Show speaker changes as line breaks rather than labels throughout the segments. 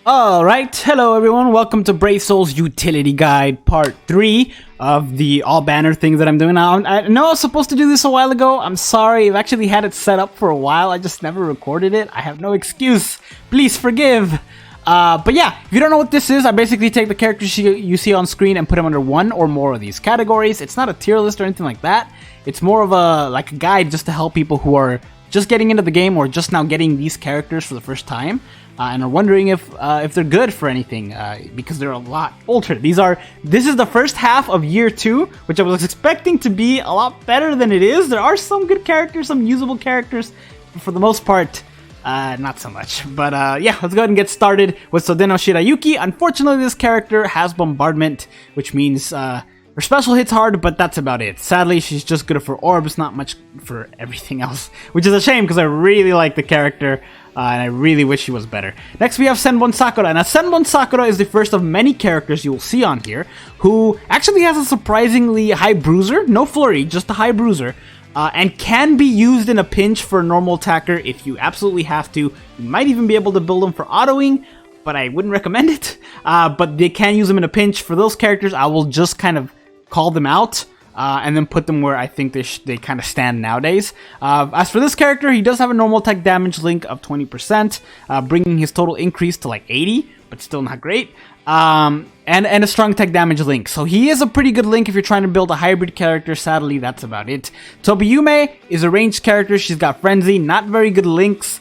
Alright, hello everyone, welcome to Brave Souls Utility Guide Part 3 of the all banner things that I'm doing now. I know I was supposed to do this a while ago, I'm sorry, I've actually had it set up for a while, I just never recorded it, I have no excuse, please forgive. But yeah, if you don't know what this is, I basically take the characters you see on screen and put them under one or more of these categories. It's not a tier list or anything like that, it's more of a guide just to help people who are just getting into the game or just now getting these characters for the first time. And are wondering if they're good for anything, because they're a lot older. This is the first half of year 2, which I was expecting to be a lot better than it is. There are some good characters, some usable characters, but for the most part, not so much. But yeah, let's go ahead and get started with Sodeno Shirayuki. Unfortunately, this character has bombardment, which means her special hits hard, but that's about it. Sadly, she's just good for orbs, not much for everything else, which is a shame because I really like the character. And I really wish she was better. Next we have Senbon Sakura. Now Senbon Sakura is the first of many characters you will see on here who actually has a surprisingly high bruiser, no flurry, just a high bruiser, and can be used in a pinch for a normal attacker if you absolutely have to. You might even be able to build them for autoing, but I wouldn't recommend it. But they can use them in a pinch. For those characters, I will just kind of call them out. And then put them where I think they kind of stand nowadays. As for this character, he does have a normal attack damage link of 20%, bringing his total increase to like 80, but still not great. And a strong attack damage link. So he is a pretty good link if you're trying to build a hybrid character. Sadly, that's about it. Tobiyume is a ranged character. She's got Frenzy, not very good links.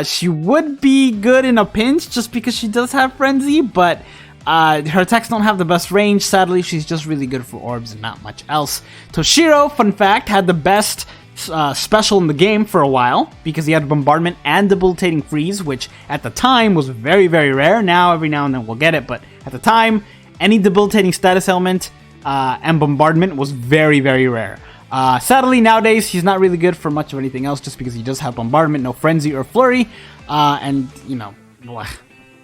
She would be good in a pinch just because she does have Frenzy, but her attacks don't have the best range. Sadly, she's just really good for orbs and not much else. Toshiro, fun fact, had the best special in the game for a while because he had bombardment and debilitating freeze, which at the time was very, very rare. Now, every now and then we'll get it, but at the time, any debilitating status element and bombardment was very, very rare. Sadly, nowadays, he's not really good for much of anything else just because he does have bombardment, no frenzy or flurry, and, you know, blah.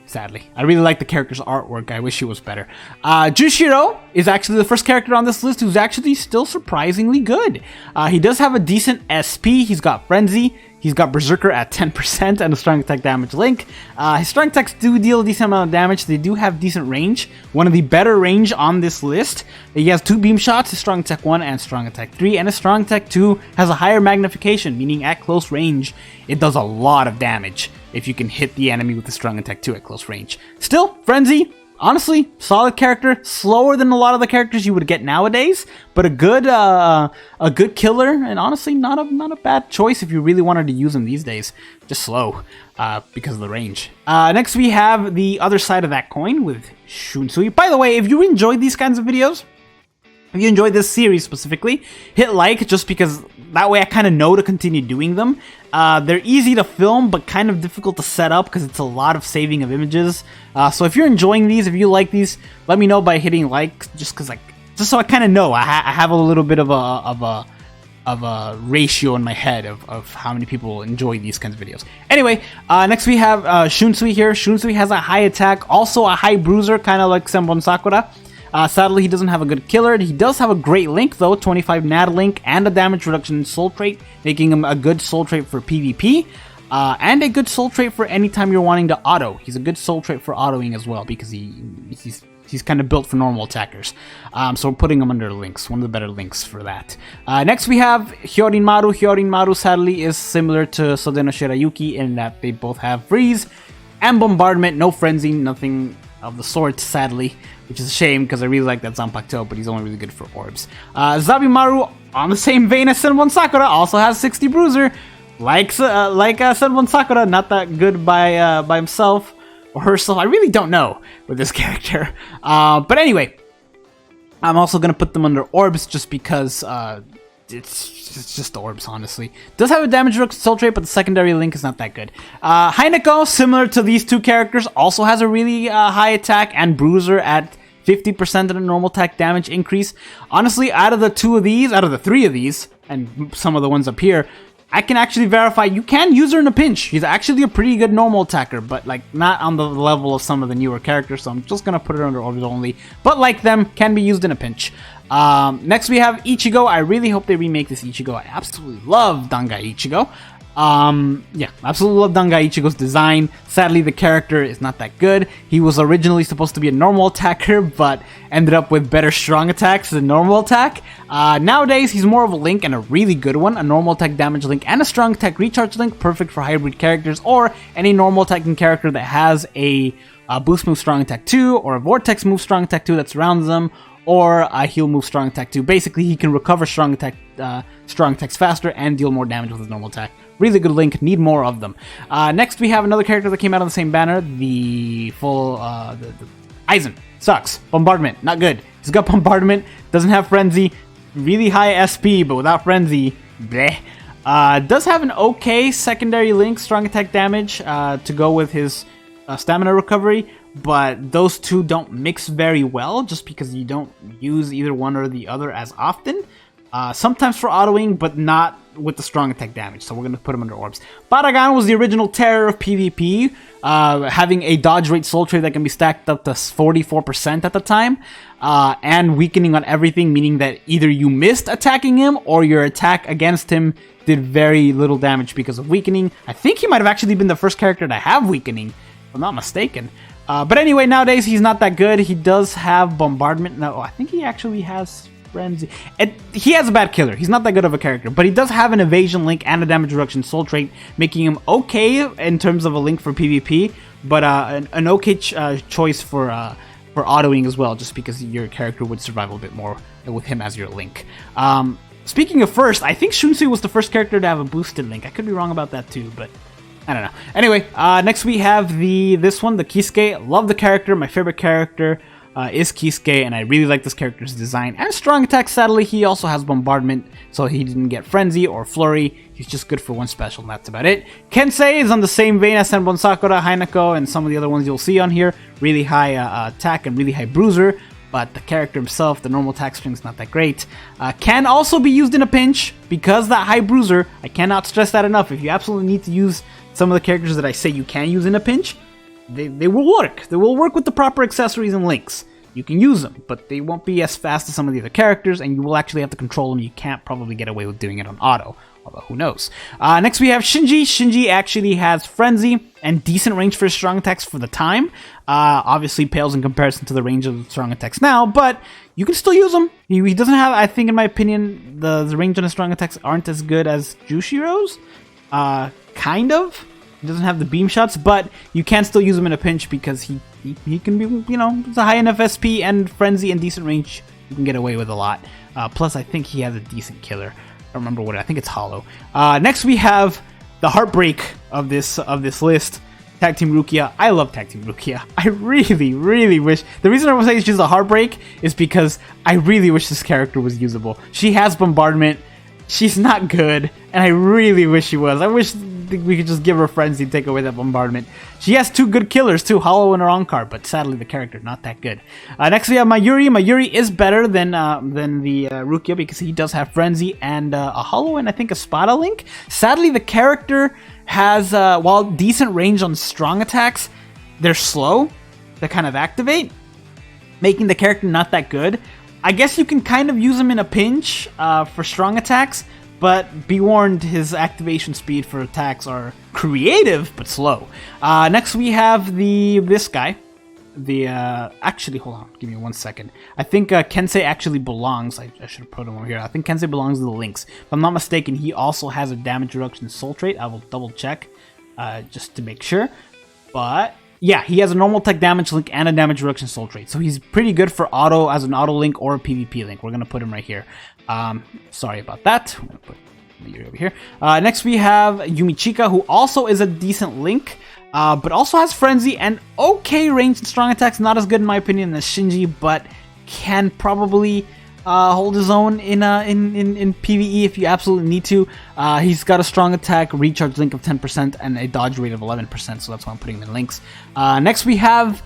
Sadly. I really like the character's artwork. I wish it was better. Jushiro is actually the first character on this list who's actually still surprisingly good. He does have a decent SP. He's got Frenzy. He's got Berserker at 10% and a strong attack damage link. His strong attacks do deal a decent amount of damage. They do have decent range. One of the better range on this list. He has 2 beam shots, his strong attack 1 and strong attack 3. And his strong attack 2 has a higher magnification, meaning at close range, it does a lot of damage if you can hit the enemy with the strong attack 2 at close range. Still, Frenzy, honestly, solid character, slower than a lot of the characters you would get nowadays, but a good killer, and honestly, not a bad choice if you really wanted to use him these days. Just slow, because of the range. Next, we have the other side of that coin with Shunsui. By the way, if you enjoyed these kinds of videos, if you enjoyed this series specifically, hit like just because that way I kind of know to continue doing them. They're easy to film, but kind of difficult to set up because it's a lot of saving of images. So if you're enjoying these, if you like these, let me know by hitting like, just so I kind of know. I have a little bit of a ratio in my head of how many people enjoy these kinds of videos. Anyway, next we have Shunsui here. Shunsui has a high attack, also a high bruiser, kind of like Senbon Sakura. Sadly, he doesn't have a good killer. He does have a great link, though, 25 NAD link, and a damage reduction in soul trait, making him a good soul trait for PvP, and a good soul trait for any time you're wanting to auto. He's a good soul trait for autoing as well, because he's kind of built for normal attackers. So we're putting him under links, one of the better links for that. Next we have Hyorin Maru. Hyorin Maru, sadly, is similar to Sodeno Shirayuki in that they both have freeze and bombardment, no frenzy, nothing of the sort, sadly, which is a shame because I really like that Zanpakuto, but he's only really good for orbs. Zabimaru, on the same vein as Senbon Sakura, also has 60 bruiser, like Senbon Sakura, not that good by himself or herself. I really don't know with this character. But anyway, I'm also gonna put them under orbs just because it's just orbs, honestly. Does have a damage reduction soul trait, but the secondary link is not that good. Hinako, similar to these two characters, also has a really high attack and bruiser at 50% of the normal attack damage increase. Honestly, out of the three of these, and some of the ones up here, I can actually verify you can use her in a pinch. She's actually a pretty good normal attacker, but like not on the level of some of the newer characters, so I'm just gonna put her under orbs only. But like them, can be used in a pinch. Next we have Ichigo. I really hope they remake this Ichigo. I absolutely love Dangai Ichigo. Yeah, absolutely love Dangai Ichigo's design. Sadly, the character is not that good. He was originally supposed to be a normal attacker, but ended up with better strong attacks than normal attack. Nowadays, he's more of a link, and a really good one. A normal attack damage link and a strong attack recharge link, perfect for hybrid characters or any normal attacking character that has a boost move strong attack 2 or a vortex move strong attack 2 that surrounds them, or a heal move strong attack 2. Basically, he can recover strong attacks faster and deal more damage with his normal attack. Really good link, need more of them. Next, we have another character that came out on the same banner, the Aizen. Sucks. Bombardment, not good. He's got Bombardment, doesn't have Frenzy, really high SP, but without Frenzy, bleh. Does have an okay secondary link, strong attack damage, to go with his stamina recovery, but those two don't mix very well just because you don't use either one or the other as often. Sometimes for autoing, but not with the strong attack damage, so we're going to put him under orbs. Baragan was the original terror of PvP, having a dodge rate soul trade that can be stacked up to 44% at the time, and weakening on everything, meaning that either you missed attacking him or your attack against him did very little damage because of weakening. I think he might have actually been the first character to have weakening, if I'm not mistaken. But anyway, nowadays he's not that good. He does have Bombardment. No, I think he actually has Frenzy. He has a bad killer. He's not that good of a character, but he does have an evasion link and a damage reduction soul trait, making him okay in terms of a link for PvP, but an okay choice for autoing as well, just because your character would survive a bit more with him as your link. Speaking of first, I think Shunsui was the first character to have a boosted link. I could be wrong about that too, but I don't know. Anyway, next we have this one, the Kisuke. Love the character. My favorite character is Kisuke, and I really like this character's design and strong attack. Sadly, he also has Bombardment, so he didn't get Frenzy or Flurry. He's just good for one special, and that's about it. Kensei is on the same vein as Senbon Sakura, Hanako, and some of the other ones you'll see on here. Really high attack and really high bruiser, but the character himself, the normal attack string is not that great. Can also be used in a pinch, because that high bruiser, I cannot stress that enough. If you absolutely need to use some of the characters that I say you can use in a pinch, they will work. They will work with the proper accessories and links. You can use them, but they won't be as fast as some of the other characters, and you will actually have to control them. You can't probably get away with doing it on auto, although who knows. Next we have Shinji. Shinji actually has Frenzy and decent range for his strong attacks for the time. Obviously pales in comparison to the range of strong attacks now, but you can still use him. He doesn't have, I think in my opinion, the range on his strong attacks aren't as good as Jushiro's. Kind of. He doesn't have the beam shots, but you can still use him in a pinch because he can be, you know, it's a high enough SP and Frenzy and decent range. You can get away with a lot. Plus, I think he has a decent killer. I don't remember what I think it's Hollow. Next, we have the heartbreak of this list. Tag Team Rukia. I love Tag Team Rukia. I really, really wish. The reason I would say it's just a heartbreak is because I really wish this character was usable. She has Bombardment. She's not good, and I really wish she was. I wish we could just give her Frenzy and take away that Bombardment. She has two good killers too, Hollow and her on card, but sadly the character not that good. Next we have Mayuri. Mayuri is better than the Rukia because he does have Frenzy and a Hollow and I think a Spada link. Sadly the character has, while decent range on strong attacks, they're slow to kind of activate, making the character not that good. I guess you can kind of use him in a pinch for strong attacks, but be warned, his activation speed for attacks are creative, but slow. Next we have this guy. Actually, hold on, give me 1 second. I think Kensei actually belongs, I should have put him over here. I think Kensei belongs to the links. If I'm not mistaken, he also has a damage reduction soul trait. I will double check just to make sure. But yeah, he has a normal tech damage link and a damage reduction soul trait. So he's pretty good for auto as an auto link or a PvP link. We're going to put him right here. Sorry about that. I'm going to put Mayuri over here. Next we have Yumichika, who also is a decent link, but also has Frenzy and okay range and strong attacks. Not as good in my opinion as Shinji, but can probably hold his own in PvE if you absolutely need to. He's got a strong attack, recharge link of 10%, and a dodge rate of 11%, so that's why I'm putting him in links. Next we have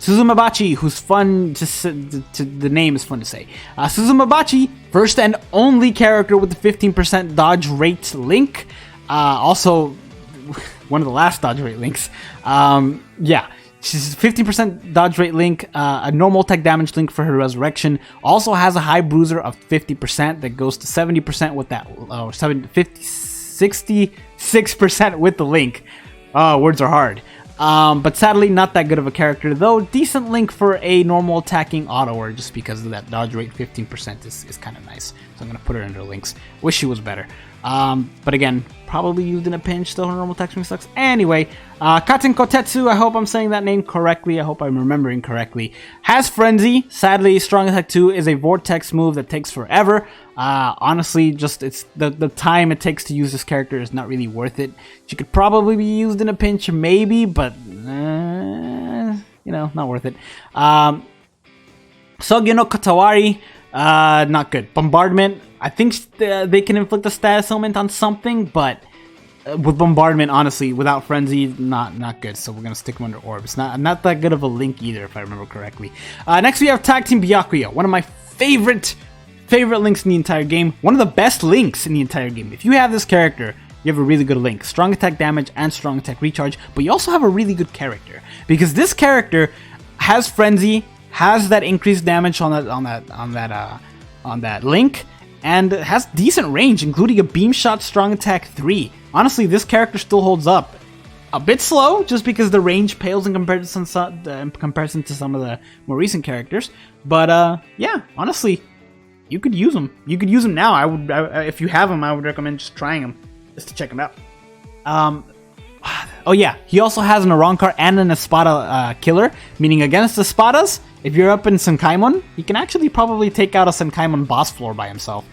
Suzumabachi, who's fun the name is fun to say. Suzumabachi, first and only character with the 15% dodge rate link. Also, one of the last dodge rate links. Yeah. She's 15% dodge rate link, a normal tech damage link for her resurrection. Also has a high bruiser of 50% that goes to 70% with that, 60, 6% with the link. Words are hard. But sadly, not that good of a character, though decent link for a normal attacking auto, just because of that dodge rate 15% is kind of nice. So I'm going to put it under links. Wish she was better. But again, probably used in a pinch, though her normal attack swing sucks. Anyway, Katen Kotetsu, I hope I'm saying that name correctly. I hope I'm remembering correctly. Has Frenzy. Sadly, Strong Attack 2 is a Vortex move that takes forever. Honestly, just it's the time it takes to use this character is not really worth it. She could probably be used in a pinch, maybe, but you know, not worth it. Sogyo no Katawari, not good. Bombardment, I think they can inflict a status element on something, but with Bombardment, honestly, without Frenzy, not good. So we're gonna stick them under Orbs. Not that good of a link either, if I remember correctly. Next we have Tag Team Byakuya, one of my favorite links in the entire game. One of the best links in the entire game. If you have this character, you have a really good link. Strong attack damage and strong attack recharge, but you also have a really good character. Because this character has Frenzy, has that increased damage on that link, and has decent range, including a beam shot strong attack 3. Honestly, this character still holds up. A bit slow, just because the range pales in comparison to some of the more recent characters. But yeah, honestly, you could use them. You could use them now. If you have them, I would recommend just trying them, just to check them out. Oh yeah, he also has an Arankar and an Espada killer, meaning against Espadas, if you're up in Senkaimon, he can actually probably take out a Senkaimon boss floor by himself.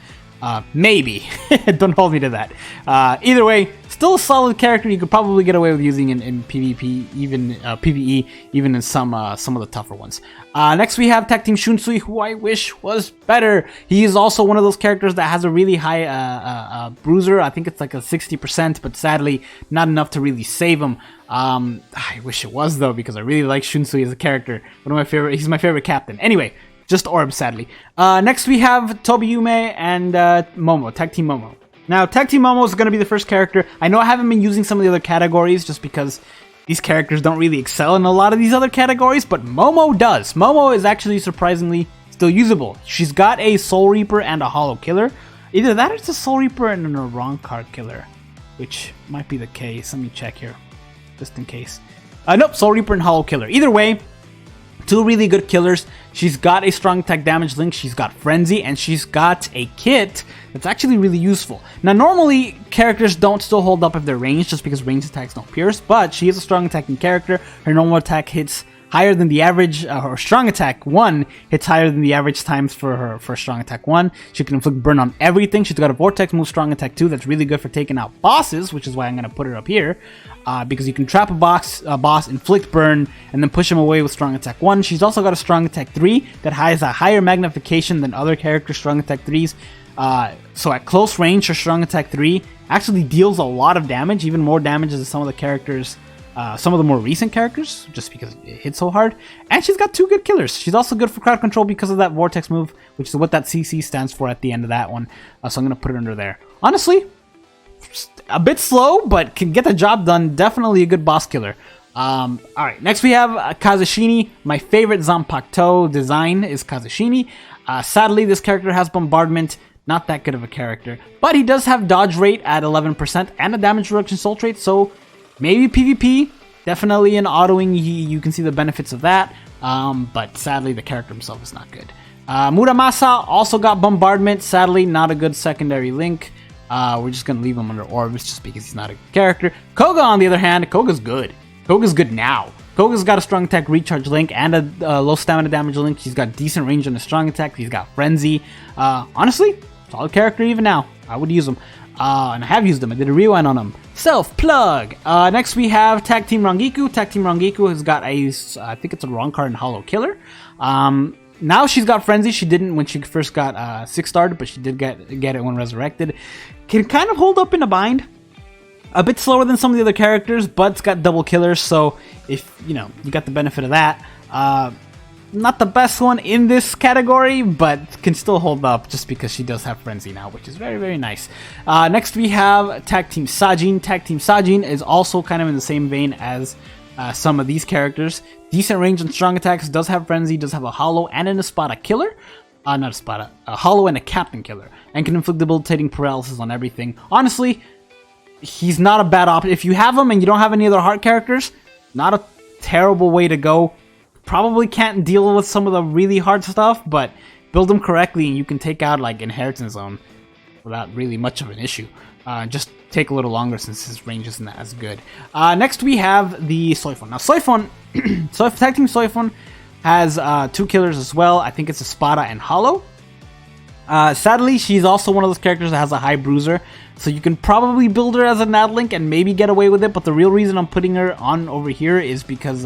Maybe. Don't hold me to that. Either way, still a solid character you could probably get away with using in PvP, even PvE, even in some of the tougher ones. Next we have Tag Team Shunsui, who I wish was better. He is also one of those characters that has a really high bruiser. I think it's like a 60%, but sadly not enough to really save him. I wish it was, though, because I really like Shunsui as a character. One of my favorite. He's my favorite captain. Anyway, just Orb, sadly. Next we have Tobiyume and Momo, Tag Team Momo. Now, Tag Team Momo is going to be the first character. I know I haven't been using some of the other categories just because these characters don't really excel in a lot of these other categories, but Momo does. Momo is actually surprisingly still usable. She's got a Soul Reaper and a Hollow Killer. Either that or it's a Soul Reaper and an Arankar Killer, which might be the case. Let me check here, just in case. Nope, Soul Reaper and Hollow Killer. Either way, two really good killers. She's got a strong attack damage link, she's got Frenzy, and she's got a kit that's actually really useful. Now, normally, characters don't still hold up if they're ranged, just because ranged attacks don't pierce, but she is a strong attacking character. Her normal attack hits higher than the average, her strong attack 1 hits higher than the average times for her strong attack 1. She can inflict burn on everything. She's got a vortex move, strong attack 2, that's really good for taking out bosses, which is why I'm going to put her up here, because you can trap a boss, inflict burn, and then push him away with strong attack 1. She's also got a strong attack 3 that has a higher magnification than other characters' strong attack 3s. So at close range, her strong attack 3 actually deals a lot of damage, even more damage than some of the characters, some of the more recent characters, just because it hits so hard. And she's got two good killers. She's also good for crowd control because of that vortex move, which is what that CC stands for at the end of that one. So I'm going to put it under there. Honestly, a bit slow, but can get the job done. Definitely a good boss killer. Alright, next we have Kazushini. My favorite Zanpakuto design is Kazushini. Sadly, this character has Bombardment. Not that good of a character. But he does have dodge rate at 11% and a damage reduction soul trait, so maybe PvP. Definitely in autoing, you can see the benefits of that. But sadly, the character himself is not good. Muramasa also got Bombardment. Sadly, not a good secondary link. We're just going to leave him under Orbs just because he's not a good character. Koga, on the other hand, Koga's good. Koga's good now. Koga's got a strong attack recharge link and a low stamina damage link. He's got decent range on the strong attack. He's got Frenzy. Honestly, solid character even now. I would use him. And I have used him. I did a rewind on him. Self-plug! Next we have Tag Team Rangiku. Tag Team Rangiku has got I think it's a Arankar and Hollow Killer. Now she's got Frenzy. She didn't when she first got 6-starred, but she did get it when resurrected. Can kind of hold up in a bind. A bit slower than some of the other characters, but it's got double killers, so if, you got the benefit of that. Not the best one in this category, but can still hold up just because she does have Frenzy now, which is very, very nice. Next we have Tag Team Sajin. Tag Team Sajin is also kind of in the same vein as some of these characters. Decent range and strong attacks, does have Frenzy, does have a Hollow and an Espada killer. Not Espada, a Hollow and a Captain killer, and can inflict debilitating paralysis on everything. Honestly, he's not a bad option. If you have him and you don't have any other heart characters, not a terrible way to go. Probably can't deal with some of the really hard stuff, but build them correctly and you can take out like Inheritance Zone without really much of an issue. Just take a little longer since his range isn't as good. Next we have the Soifon. Now Soifon, Tag Team Soifon has 2 killers as well. I think it's Espada and Hollow. Sadly, she's also one of those characters that has a high bruiser, so you can probably build her as a Nadlink and maybe get away with it, but the real reason I'm putting her on over here is because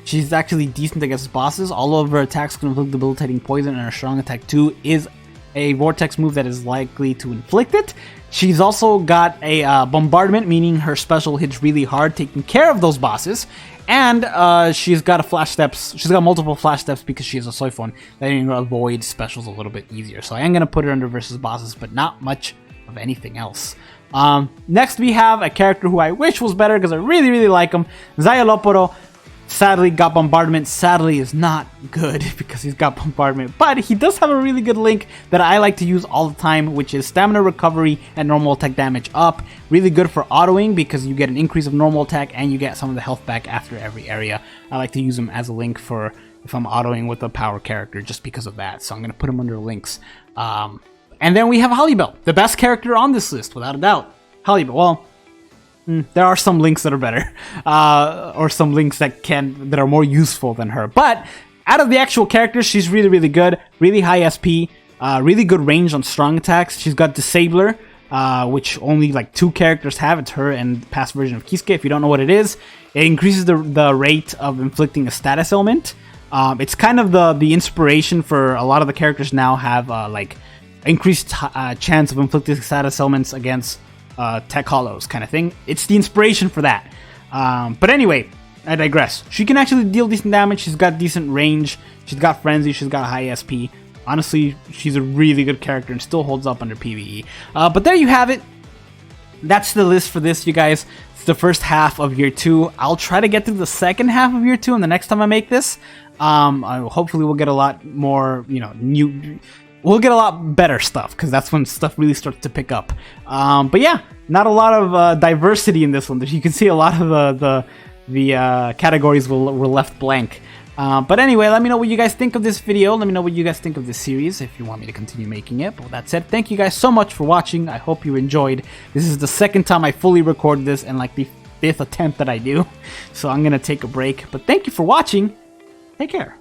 she's actually decent against bosses. All of her attacks can inflict debilitating poison, and her strong attack 2 is a vortex move that is likely to inflict it. She's also got a bombardment, meaning her special hits really hard, taking care of those bosses. And she's got a flash steps. She's got multiple flash steps because she has a Soifon, letting her avoid specials a little bit easier. So I am gonna put her under versus bosses, but not much of anything else. Next we have a character who I wish was better because I really like him, Zayaloporo. Sadly got bombardment. Sadly is not good because he's got bombardment, but he does have a really good link that I like to use all the time, which is stamina recovery and normal attack damage up. Really good for autoing because you get an increase of normal attack and you get some of the health back after every area. I like to use him as a link for if I'm autoing with a power character just because of that, so I'm going to put him under links. And then we have Halibel, the best character on this list without a doubt. Halibel, well, there are some links that are better, or some links that are more useful than her. But out of the actual characters, she's really good, really high SP, really good range on strong attacks. She's got Disabler, which only like 2 characters have. It's her and past version of Kisuke. If you don't know what it is, it increases the rate of inflicting a status ailment. It's kind of the inspiration for a lot of the characters now have like increased chance of inflicting status ailments against tech hollows kind of thing. It's the inspiration for that. But anyway, I digress. She can actually deal decent damage. She's got decent range. She's got frenzy. She's got high SP. Honestly, she's a really good character and still holds up under PvE. But there you have it. That's the list for this, you guys. It's the first half of year 2. I'll try to get through the second half of year 2 and the next time I make this. Hopefully we'll get a lot more, we'll get a lot better stuff because that's when stuff really starts to pick up. But yeah, not a lot of diversity in this one. You can see a lot of the categories were left blank. But anyway, let me know what you guys think of this video. Let me know what you guys think of this series if you want me to continue making it. But with that said, thank you guys so much for watching. I hope you enjoyed. This is the second time I fully record this and like the 5th attempt that I do. So I'm going to take a break. But thank you for watching. Take care.